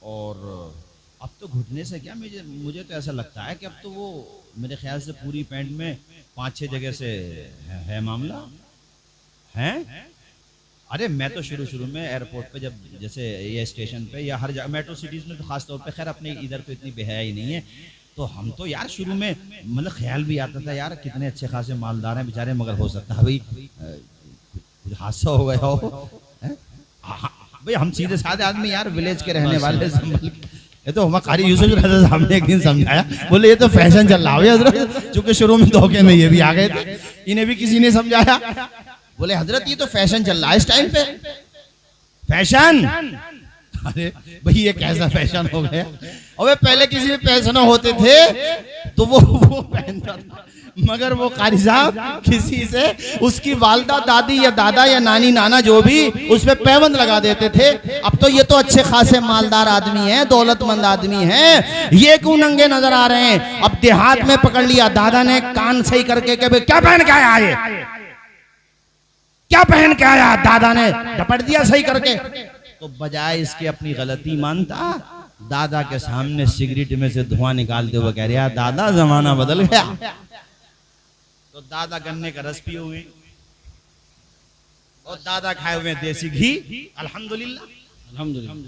और अब तो घुटने से क्या, मुझे तो ऐसा लगता है कि अब तो वो मेरे ख्याल से पूरी पैंट में 5-6 जगह से है मामला है। अरे मैं तो शुरू में एयरपोर्ट पे जब जैसे ये स्टेशन पे या हर जगह मेट्रो सिटीज में तो खास तौर पे, खैर अपने इधर तो इतनी बेहयाई नहीं है, तो हम तो यार शुरू में मतलब ख्याल भी आता था यार कितने अच्छे खासे मालदार हैं बेचारे, मगर हो सकता है भाई कुछ हादसा हो गया हो। भाई हम सीधे साधे आदमी यार, विलेज के रहने वाले, ये तो हमारे कारी यूसुफ रज़ा साहब ने एक दिन समझाया, बोले ये तो फैशन चल रहा है हजरत, चूंकि शुरू में धोखे में ये भी आ गए थे, इन्हें भी किसी ने समझाया, बोले हजरत ये तो फैशन चल रहा है इस टाइम पे, फैशन। अरे भाई ये कैसा फैशन हो गया? अबे पहले किसी में पैसे न होते थे तो वो पहनता था, मगर वो कारी साहब किसी से उसकी वालदा दादी या दादा या नानी नाना जो भी उसमें पैबंद लगा देते थे। अब तो ये तो अच्छे खासे मालदार आदमी हैं, दौलतमंद आदमी हैं, ये क्यों नंगे नजर आ रहे हैं? अब देहात में पकड़ लिया, दादा ने कान सही करके क्या पहन के आया, ये क्या पहन के आया, दादा ने झपट दिया सही करके, तो बजाय इसके अपनी गलती मानता, दादा के सामने सिगरेट में से धुआं निकालते हुए कह रहा दादा जमाना बदल गया। तो दादा गन्ने का रस पिए हुए और दादा खाए हुए देसी घी, अल्हम्दुलिल्लाह।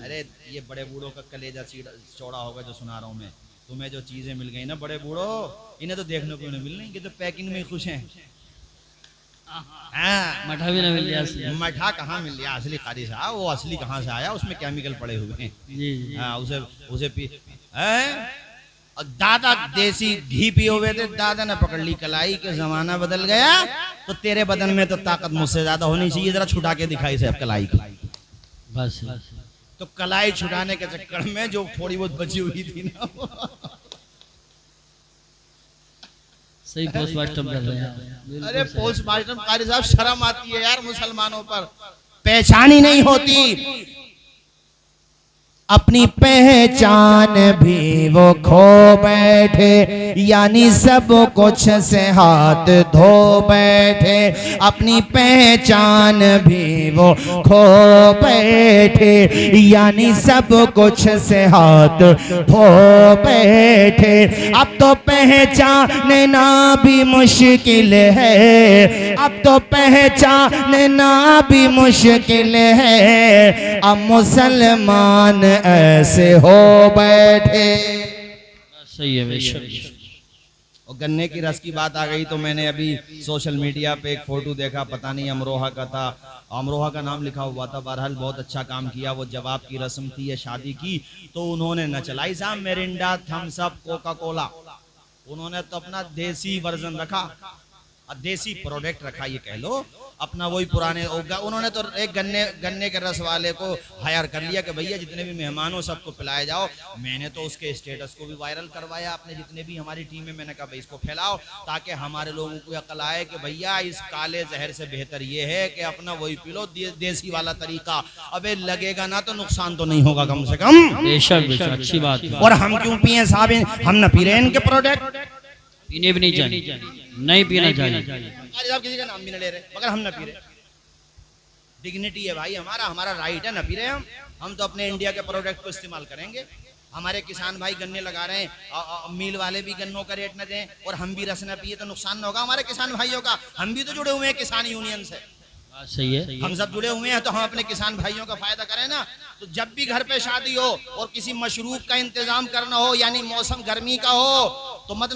अरे ये बड़े बूढ़ों का कलेजा चौड़ा होगा जो सुना रहा हूं मैं तुम्हें, जो चीजें मिल गई ना बड़े बूढ़ों, इन्हें तो देखने को नहीं मिल रही, तो पैकिंग में खुश हैं। मठा भी ना मिल गया, मठा कहाँ मिल गया असली कारी साहब, वो असली कहाँ से आया, उसमें केमिकल पड़े हुए हैं। जी। हाँ, उसे पी और दादा देसी घी पिए हुए थे, दादा ने पकड़ ली कलाई के जमाना बदल गया, तो तेरे बदन में तो ताकत मुझसे ज्यादा होनी चाहिए, जरा छुटा के दिखाई से अब कलाई की। बस तो कलाई छुटाने के चक्कर में जो थोड़ी बहुत बची हुई थी ना, सही पोस्टमार्टम कर रहे हैं। अरे पोस्टमार्टम कारी साहब शर्म आती है यार मुसलमानों पर, पहचान ही नहीं होती। अपनी पहचान भी वो खो बैठे, यानी सब कुछ से हाथ धो बैठे। अपनी पहचान भी वो खो बैठे, यानी सब कुछ से हाथ धो बैठे। अब तो पहचानना भी मुश्किल है, अब तो पहचानना भी मुश्किल है। अब मुसलमान ऐसे हो बैठे। सही है बेशक। और गन्ने की रस की बात आ गई तो मैंने अभी सोशल मीडिया पे एक फोटो देखा, पता नहीं अमरोहा का था, अमरोहा का नाम लिखा हुआ था। बहरहाल बहुत अच्छा काम किया। वो जवाब की रस्म थी या शादी की, तो उन्होंने न चलाई साहब Mirinda, Thums Up, Coca Cola, उन्होंने तो अपना देसी वर्जन रखा, देसी प्रोडक्ट रखा, ये कह लो अपना वही पुराने। उन्होंने तो एक गन्ने के रस वाले को हायर कर लिया कि भैया जितने भी मेहमान हो सबको पिलाए जाओ। मैंने तो उसके स्टेटस को भी वायरल करवाया अपने जितने भी हमारी टीम में। मैंने कहा भाई इसको फैलाओ ताकि हमारे लोगों को अकल आए कि भैया इस काले जहर से बेहतर ये है कि अपना वही पी लो, देसी वाला तरीका। अबे लगेगा ना तो नुकसान तो नहीं होगा कम से कम। बेशक बेशक, अच्छी बात है। और हम क्यों पिए साहब, हम न पी रहे इनके प्रोडक्ट, पीने भी नहीं चाहिए, नहीं पीना चाहिए। आप किसी का नाम भी न ले रहे मगर हम न पी रहे। डिग्निटी है भाई हमारा, हमारा राइट है, न पी रहे हम तो अपने इंडिया के प्रोडक्ट को इस्तेमाल करेंगे। हमारे किसान भाई गन्ने लगा रहे हैं, मिल वाले भी गन्नों का रेट न दें और हम भी रस न पिए तो नुकसान न होगा हमारे किसान भाइयों का। हम भी तो जुड़े हुए हैं किसान यूनियन से, सही है, हम सब जुड़े हुए हैं, तो हम अपने किसान भाइयों का फायदा करें ना। तो जब भी घर पे शादी हो और किसी मशरूब का इंतजाम करना हो, यानी मौसम गर्मी का हो, तो मत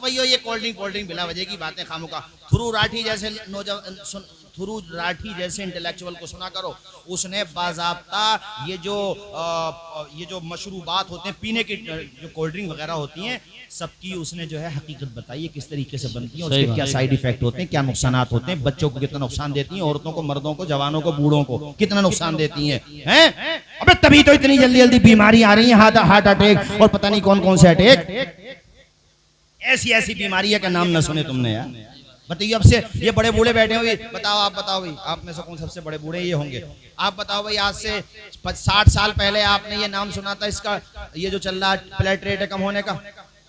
वही हो ये कोल्ड ड्रिंक बिला वजह की बातें खामोका। थ्रू राठी जैसे थ्रू राठी जैसे इंटेलेक्चुअल को सुना करो, उसने बाज़ाब्ता ये जो मशरूबात होते हैं पीने की, जो कोल्ड ड्रिंक वगैरह होती हैं, सबकी उसने जो है हकीकत बताई है, किस तरीके से बनती है, उसके क्या साइड इफेक्ट होते हैं, क्या नुकसानात होते हैं, बच्चों को कितना नुकसान देती हैं, औरतों को, मर्दों को, जवानों को, बूढ़ों को कितना नुकसान देती हैं। अबे तभी तो इतनी जल्दी जल्दी बीमारी आ रही है, हार्ट अटैक और पता नहीं कौन कौन से अटैक। ऐसी ऐसी बीमारियां का नाम न सुने तुमने यार। बताइए अब से ये बड़े बूढ़े बैठे हुए, बताओ, आप बताओ भाई, आप में से कौन सबसे बड़े बूढ़े ये होंगे, आप बताओ भाई, आज से 60 साल पहले आपने ये नाम सुना था इसका, ये जो चल रहा है प्लेट रेट कम होने का?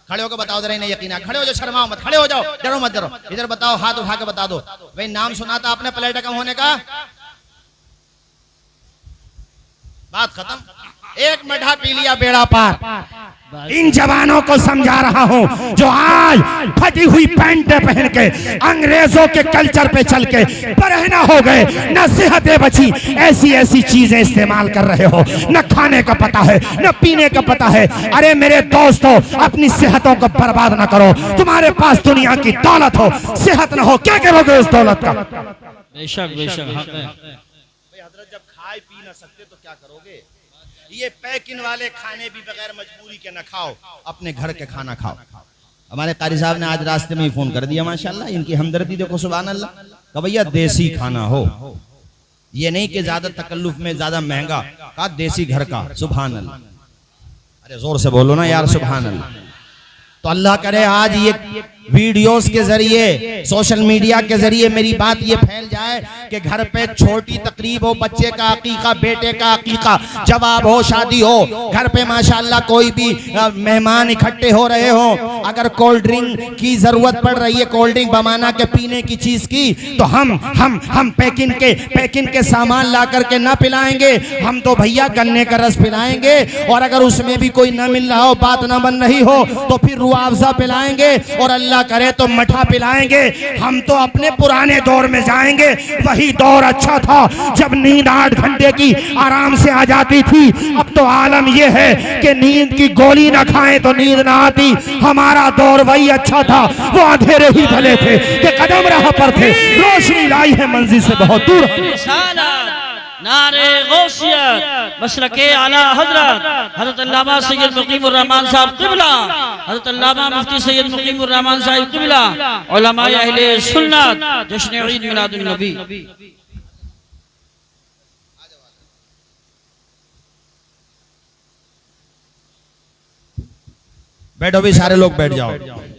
खड़े होकर बताओ जरा, नहीं यकीन, खड़े हो जाओ, शर्माओ मत, खड़े हो जाओ, डरो मत, डरो, इधर बताओ, हाथ उठा के बता दो भाई, नाम सुना था आपने प्लेट कम होने का? बात खत्म, एक मठा पी लिया बेड़ा पार। इन जवानों को समझा रहा हूं जो आज फटी हुई पैंट पहन के अंग्रेजों के कल्चर पे चल के बरहना हो गए, न सेहतें बची, ऐसी ऐसी चीजें इस्तेमाल कर रहे हो, न खाने का पता है, न पीने का पता है। अरे मेरे दोस्तों, अपनी सेहतों को बर्बाद ना करो। तुम्हारे पास दुनिया की दौलत हो, सेहत न हो, क्या करोगे उस दौलत का? बेशक बेशक, हक है। हजरत जब खाए पी ना सकते तो क्या करोगे? ये पैकिंग वाले खाने भी बगैर मजबूरी के न खाओ, अपने घर के खाना खाओ। हमारे कारी साहब ने आज रास्ते में ही फोन कर दिया, माशाल्लाह, इनकी हमदर्दी देखो, सुभान अल्लाह। कहा भैया देसी खाना हो, ये नहीं कि ज्यादा तकल्लुफ में ज्यादा महंगा, कहा देसी घर का, सुभान अल्लाह। अरे जोर से बोलो ना यार, सुभान अल्लाह। तो अल्लाह करे आज ये वीडियोस के जरिए, सोशल मीडिया के जरिए मेरी बात ये फैल जाए कि घर पे छोटी तकरीब हो, बच्चे का अकीका, बेटे का अकीका, जवाब हो, शादी हो, घर पे माशाअल्लाह कोई भी मेहमान इकट्ठे हो रहे हो, अगर कोल्ड ड्रिंक की जरूरत पड़ रही है, कोल्ड ड्रिंक बमाना के पीने की चीज की, तो हम पैकिंग के सामान ला करके ना पिलाएंगे, हम तो भैया गन्ने का रस पिलाएंगे। और अगर उसमें भी कोई ना मिल रहा हो, बात ना बन रही हो, तो फिर रुआवजा पिलाएंगे और अल्लाह करे तो मठा पिलाएंगे। हम तो अपने पुराने दौर में जाएंगे, वही दौर अच्छा था जब नींद 8 घंटे की आराम से आ जाती थी। अब तो आलम यह है कि नींद की गोली ना खाएं तो नींद ना आती। हमारा दौर वही अच्छा था, वो अंधेरे ही भले थे कि कदम राह पर थे, रोशनी लाई है मंजिल से बहुत दूर। नारे गौसियत मशरके आला हजरत हजरत अल्लामा सैयद मुकीमुर रहमान साहब क़िबला, हजरत अल्लामा मुफ्ती सैयद मुकीमुर रहमान साहब क़िबला, उलमाए अहले सुन्नत, जश्न ईद मिलादुन नबी। बैठो भी सारे लोग बैठ जाओ,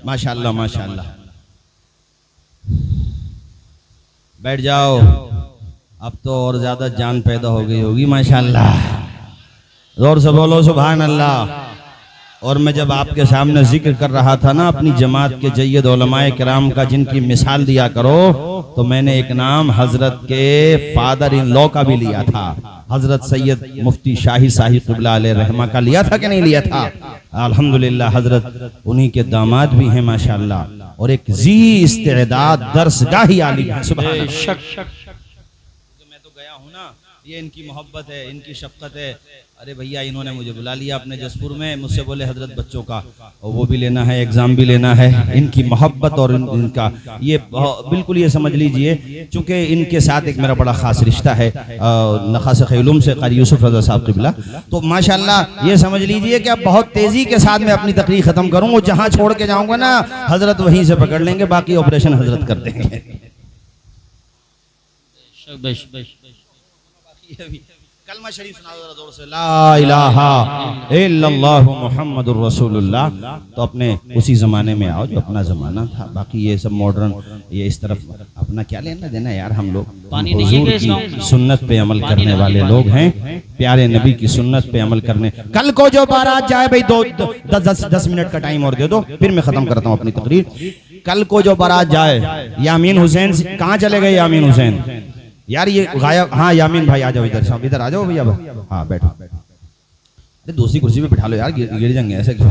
माशाअल्लाह माशाअल्लाह, बैठ जाओ। अब तो और ज्यादा जान पैदा हो गई होगी माशाअल्लाह। जोर से बोलो सुभान अल्लाह। और मैं जब आपके सामने जिक्र कर रहा था ना अपनी जमात के जय्यद उलमाए किराम का जिनकी मिसाल दिया करो, तो मैंने एक नाम हजरत के फादर इन लॉ का भी लिया था, हजरत सैयद मुफ्ती शाही साहिब क़िबला अलैहि रहमा का लिया था कि नहीं लिया था? अल्हम्दुलिल्लाह हजरत उन्हीं के दामाद भी हैं माशाअल्लाह, और एक जी इस्तेदाद दर्सगाही आलिम है। सुभान अल्लाह। मैं तो गया हूँ ना, ये इनकी मोहब्बत है, इनकी शफकत है। अरे भैया इन्होंने मुझे बुला लिया अपने जसपुर में, मुझसे बोले हजरत बच्चों का और वो भी लेना है, एग्जाम भी लेना है। इनकी मोहब्बत और इनका ये बिल्कुल ये समझ लीजिए, चूंकि इनके साथ एक मेरा बड़ा खास रिश्ता है नखास खैलुम से क़ारी यूसुफ रज़ा साहब क़िबला, तो माशाअल्लाह ये समझ लीजिए कि अब बहुत तेजी के साथ मैं अपनी तकरीर खत्म करूँ, और जहाँ छोड़ के जाऊँगा ना हजरत वहीं से पकड़ लेंगे, बाकी ऑपरेशन हजरत कर देंगे। कलमा शरीफ सुना दो जोर से, ला इलाहा इल्लल्लाहु मुहम्मदुर रसूलुल्लाह। तो अपने उसी जमाने में आओ जो अपना जमाना था, बाकी ये सब मॉडर्न, ये इस तरफ अपना क्या लेना देना यार। हम लोग हुजूर की सुन्नत पे अमल करने वाले लोग हैं, प्यारे नबी की सुन्नत पे अमल करने। कल को जो बारात जाए भाई 10 मिनट का टाइम और दे दो, फिर मैं खत्म करता हूँ अपनी तकरीर। कल को जो बारात जाए, यामीन हुसैन कहाँ चले गए? यामीन हुसैन यार ये गायब। हाँ यामीन भाई आ जाओ इधर, साहब इधर आ जाओ भैया। हाँ बैठो, अरे दूसरी कुर्सी पे बिठा लो यार, गिर जाएंगे ऐसे क्यों?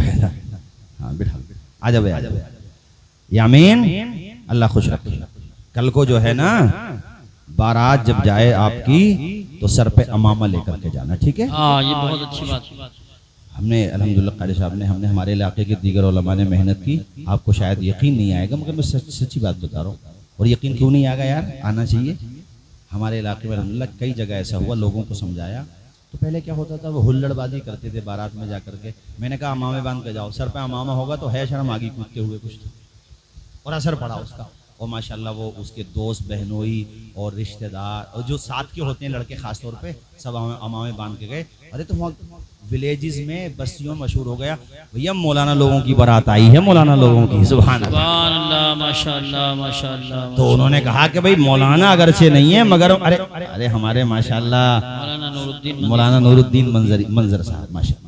हाँ बिठा लो, आ जाओ आ जाओ। यामीन अल्लाह खुश रखे। कल को जो है ना बारात जब जाए आपकी, तो सर पे अमामा लेकर के जाना, ठीक है? हाँ ये बहुत अच्छी बात। हमने अल्हम्दुलिल्लाह क़ारी साहब ने, हमने हमारे इलाके के दीगर उलमा ने मेहनत की। आपको शायद यकीन नहीं आएगा, मगर मैं सच्ची बात बता रहा हूँ। और यकीन क्यों नहीं आएगा यार, आना चाहिए। हमारे इलाके में अल्हम्दुलिल्लाह कई जगह ऐसा हुआ, लोगों को समझाया। तो पहले क्या होता था, वो हुल्लड़बाजी करते थे बारात में जा करके। मैंने कहा अमामे बांध के जाओ, सर पे अमामा होगा तो है शर्म आगे कूदते हुए कुछ तो, और असर पड़ा उसका। और माशाल्लाह वो उसके दोस्त बहनोई और रिश्तेदार और जो साथ के होते हैं लड़के खास तौर पे, सब अमामे बांध के गए। अरे तो वहाँ विलेजेस में बस्तियों मशहूर हो गया, भैया मौलाना लोगों की बारात आई है, मौलाना लोगों की। सुभान अल्लाह, माशाअल्लाह माशाअल्लाह। तो उन्होंने कहा कि भाई मौलाना अगर से नहीं है, मगर अरे हमारे माशाअल्लाह मौलाना नूरुद्दीन मंजर साहब, माशाअल्लाह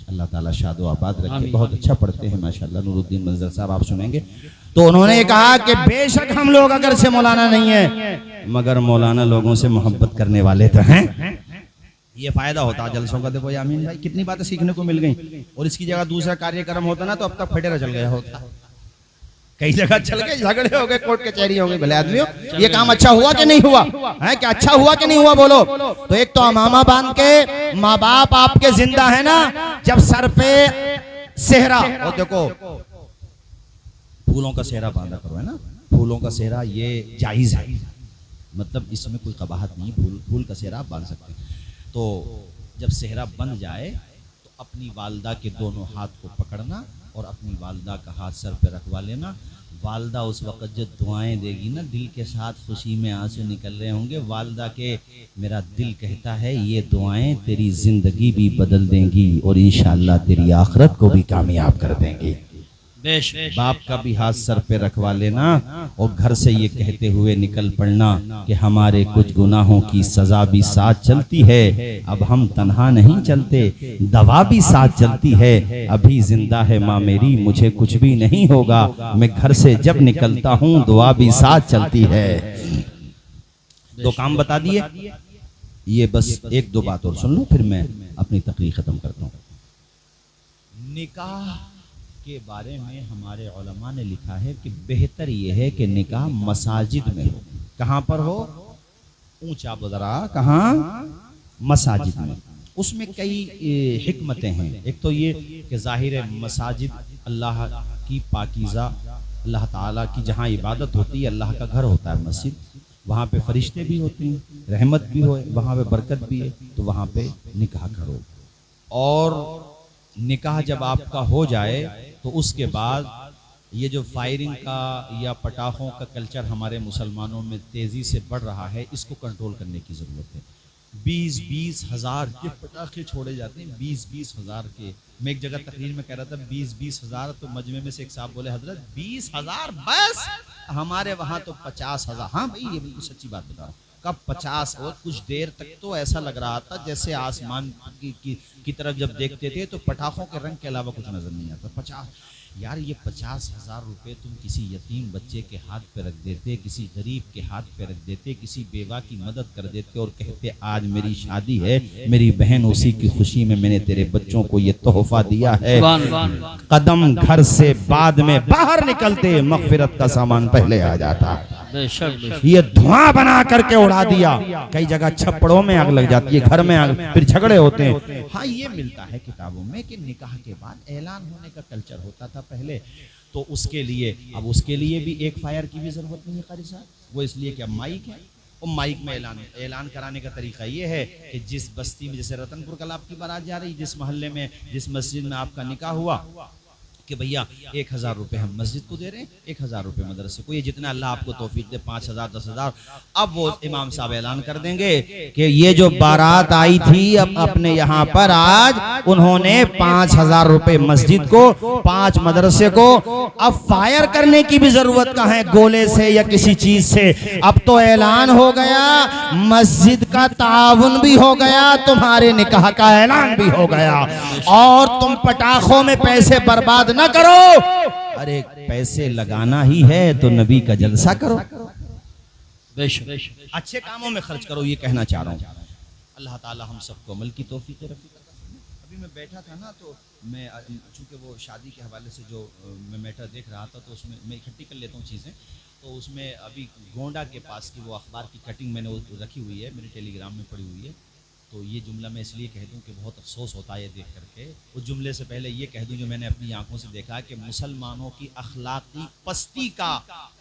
अल्लाह ताला शादो आबाद रखे, बहुत अच्छा पढ़ते हैं माशाअल्लाह नूरुद्दीन मंजर साहब, आप सुनेंगे। तो उन्होंने कहा कि बेशक हम लोग अगर से मौलाना नहीं है, मगर मौलाना लोगों से मोहब्बत करने वाले तो हैं। ये फायदा होता जलसों का। देखो यामीन भाई कितनी बातें सीखने को मिल गई, और इसकी जगह दूसरा कार्यक्रम होता ना तो अब तक फटेरा चल गया होता। कई जगह चल गए, झगड़े हो गए, कोर्ट कचहरी हो गई। भले आदमियों ये काम अच्छा हुआ कि नहीं हुआ है? क्या अच्छा हुआ कि नहीं हुआ बोलो? तो एक तो अमामा बांध के, माँ बाप आपके जिंदा है ना, जब सर पे सेहरा, और देखो फूलों का सेहरा बांधा करो, है ना, फूलों का सेहरा ये जायज है, मतलब इसमें कोई कबाहत नहीं, फूल का सेहरा आप बांध सकते हैं। तो जब सेहरा बन जाए तो अपनी वालदा के दोनों हाथ को पकड़ना और अपनी वालदा का हाथ सर पे रखवा लेना। वालदा उस वक़्त जो दुआएं देगी ना, दिल के साथ खुशी में आंसू निकल रहे होंगे। वालदा के मेरा दिल कहता है ये दुआएं तेरी ज़िंदगी भी बदल देंगी और इंशाअल्लाह तेरी आखिरत को भी कामयाब कर देंगी। बाप का भी हाथ सर पे रखवा लेना और घर से ये कहते हुए निकल पड़ना कि हमारे कुछ गुनाहों की सजा भी साथ चलती है, अब हम तन्हा नहीं चलते, दवा भी साथ चलती है, अभी जिंदा है माँ मेरी, मुझे कुछ भी नहीं होगा, मैं घर से जब निकलता हूँ दुआ भी साथ चलती है। दो काम बता दिए, ये बस एक दो बात और सुन लो, फिर मैं अपनी तकरीर खत्म करता हूँ। निकाह के बारे में हमारे उलमा ने लिखा है कि बेहतर ये है कि निकाह मसाजिद में हो। कहाँ पर हो? ऊंचा बजरा, कहाँ? मसाजिद में। उसमें कई हिकमतें हैं। एक तो ये कि ज़ाहिर मसाजिद अल्लाह की पाकीज़ा, अल्लाह ताला की जहाँ इबादत होती है, अल्लाह का घर होता है मस्जिद, वहाँ पे फरिश्ते भी होते हैं, रहमत भी हो, वहाँ पे बरकत भी है, तो वहाँ पे निकाह करो। और निकाह जब आपका हो जाए तो उसके बाद ये जो फायरिंग का या पटाखों का कल्चर हमारे मुसलमानों में तेज़ी से बढ़ रहा है, इसको कंट्रोल करने की ज़रूरत है। 20-20 हज़ार के पटाखे छोड़े जाते हैं, 20-20 हज़ार के। मैं एक जगह तकरीर में कह रहा था 20-20 हज़ार, तो मजमे में से एक साहब बोले हजरत 20 हज़ार बस, हमारे वहाँ तो 50 हज़ार। हाँ भाई ये बिल्कुल सच्ची बात बता रहा हूँ, कब 50 और कुछ देर तक तो ऐसा लग रहा था जैसे आसमान की तरफ जब देखते थे तो पटाखों के रंग के अलावा कुछ नजर नहीं आता। 50 यार, ये 50,000 रुपए तुम किसी यतीम बच्चे के हाथ पे रख देते, किसी गरीब के हाथ पे रख देते, किसी बेवा की मदद कर देते और कहते आज मेरी शादी है, मेरी बहन, उसी की खुशी में मैंने तेरे बच्चों को ये तोहफा दिया है। कदम घर से बाद में बाहर निकलते मगफिरत का सामान पहले आ जाता। ये धुआं बना करके उड़ा दिया। कई जगह छप्पड़ों में आग लग जाती है, घर में आग, फिर झगड़े होते हैं। हाँ, ये मिलता है किताबों में कि निकाह के बाद ऐलान होने का कल्चर होता था पहले, तो उसके लिए अब उसके लिए भी एक फायर की भी जरूरत नहीं है कारी साहब। वो इसलिए कि अब माइक है, और माइक में ऐलान कराने का तरीका ये है कि जिस बस्ती में, जैसे रतनपुर कल आपकी बारात जा रही, जिस मोहल्ले में, जिस मस्जिद में आपका निकाह हुआ, कि भैया 1000 रुपए हम मस्जिद को दे रहे हैं, 1000 रुपए मदरसे को, ये जितना अल्लाह आपको तौफीक दे, 5000 10,000। अब वो इमाम साहब ऐलान कर देंगे कि ये जो बारात आई थी अब अपने यहाँ पर, आज उन्होंने 5000 रुपए मस्जिद को, 5 मदरसे को। अब फायर करने की भी जरूरत कहाँ है, गोले से या किसी चीज से। अब तो ऐलान हो गया, मस्जिद का ताउन भी हो गया, तुम्हारे निकाह का ऐलान भी हो गया, और तुम पटाखों में पैसे बर्बाद ना करो। अरे पैसे लगाना ही है तो नबी का जलसा करो, अच्छे कामों में खर्च करो, ये कहना चाह रहा हूँ। अल्लाह ताला हम सबको अमल की तौफीक रफी। अभी मैं बैठा था ना, तो मैं चूंकि वो शादी के हवाले से जो मैं मैटर देख रहा था, तो उसमें मैं इकट्ठी कर लेता हूँ चीज़ें। तो उसमें अभी गोंडा के पास की वो अखबार की कटिंग मैंने रखी हुई है, मेरे टेलीग्राम में पड़ी हुई है। तो ये जुमला मैं इसलिए कह दूं कि बहुत अफसोस होता है ये देख करके। उस जुमले से पहले ये कह दूं जो मैंने अपनी आंखों से देखा कि मुसलमानों की अखलाकी पस्ती का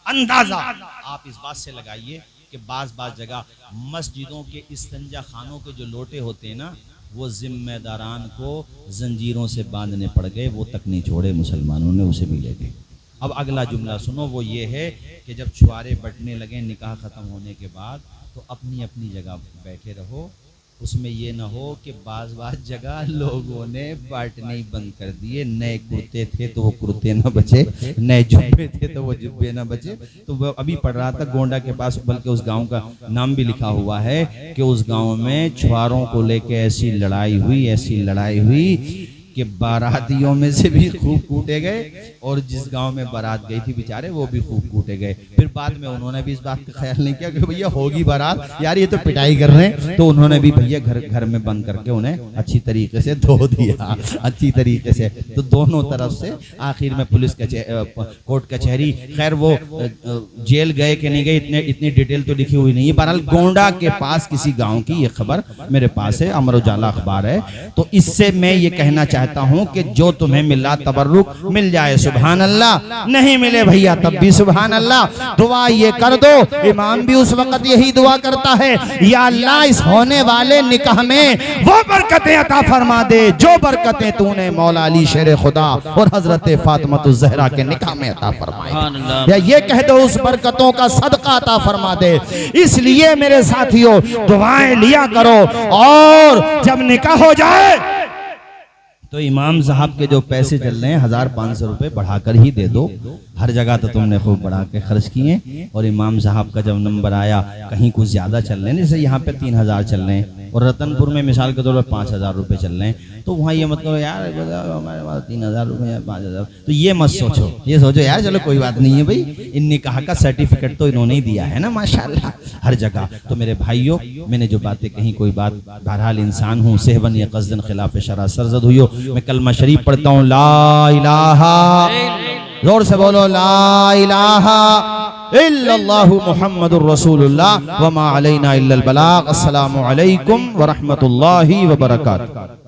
अंदाजा आप इस बात से लगाइए कि बाज़ जगह मस्जिदों के इस्तंजा खानों के जो लोटे होते हैं ना, वो जिम्मेदारान को जंजीरों से बांधने पड़ गए, वो तक नहीं छोड़े मुसलमानों ने, उसे भी ले गए। अब अगला जुमला सुनो, वो ये है कि जब छुआरे बटने लगे निकाह ख़त्म होने के बाद, तो अपनी अपनी जगह बैठे रहो। उसमें ये ना हो कि बाज़ जगह लोगों ने बांटने ही बंद कर दिए। नए कुर्ते थे तो वो कुर्ते ना बचे, नए जुब्बे थे तो वो जुब्बे ना बचे। तो वो अभी पढ़ रहा था गोंडा के पास, बल्कि उस गांव का नाम भी लिखा हुआ है कि उस गांव में छुआरों को लेके ऐसी लड़ाई हुई कि बारातियों में से भी खूब कूटे गए, और जिस गांव में बारात गई थी बेचारे वो भी खूब कूटे गए। फिर बाद में उन्होंने भी इस बात का ख्याल नहीं किया कि भैया होगी बारात, यार ये तो पिटाई कर रहे हैं, तो उन्होंने भी भैया घर में बंद करके उन्हें अच्छी तरीके से धो दिया, अच्छी तरीके से। तो दोनों तरफ से आखिर में पुलिस कोर्ट कचहरी, खैर वो जेल गए कि नहीं गए इतनी डिटेल तो लिखी हुई नहीं है। बहरहाल गोंडा के पास किसी गाँव की ये खबर मेरे पास है, अमर उजाला अखबार है। तो इससे मैं ये कहना चाहता हूं कि जो तुम्हें मिला तबर्रुक मिल जाए सुभान अल्लाह, नहीं मिले भैया तब भी सुभान अल्लाह। दुआ ये कर दो, इमाम भी उस वक्त यही दुआ करता है, या अल्लाह इस होने वाले निकाह में वो बरकतें अता फरमा दे जो बरकतें तूने मौला अली शेर खुदा और हजरत फातिमातुज़ ज़हरा के निकाह में अता फरमाई, या ये कह दो उस बरकतों का सदका अता फरमा दे। इसलिए मेरे साथियों दुआएं लिया करो, और जब निकाह हो जाए तो इमाम साहब के जो पैसे चल रहे हैं 1500 रुपए बढ़ाकर ही दे दो। हर जगह तो तुमने खूब बढ़ा के खर्च किए, और इमाम साहब का जब नंबर आया कहीं कुछ ज्यादा चल रहे हैं, जैसे यहाँ पे 3000 चल रहे हैं और रतनपुर में मिसाल के तौर पर 5000 रुपए चल रहे हैं, तो वहाँ ये मतलब यार हमारे पास 3000 रुपए या 5000, तो ये मत सोचो, ये सोचो यार चलो कोई बात नहीं है भाई, इन निकाह का सर्टिफिकेट तो इन्होंने ही दिया है ना माशाल्लाह हर जगह। तो मेरे भाइयों, मैंने जो बातें कही कोई बात, बहरहाल इंसान हूँ, सेहबन या क़स्दन खिलाफ शरा सरजद हुई हो। मैं कलमा शरीफ पढ़ता हूँ, ला इलाहा, जोर से बोलो, ला इलाहा इल्लल्लाहु मुहम्मदुर रसूलुल्लाह व मा अलैना इल्लल बलाग। अस्सलामु अलैकुम व रहमतुल्लाहि व बरकातुहू।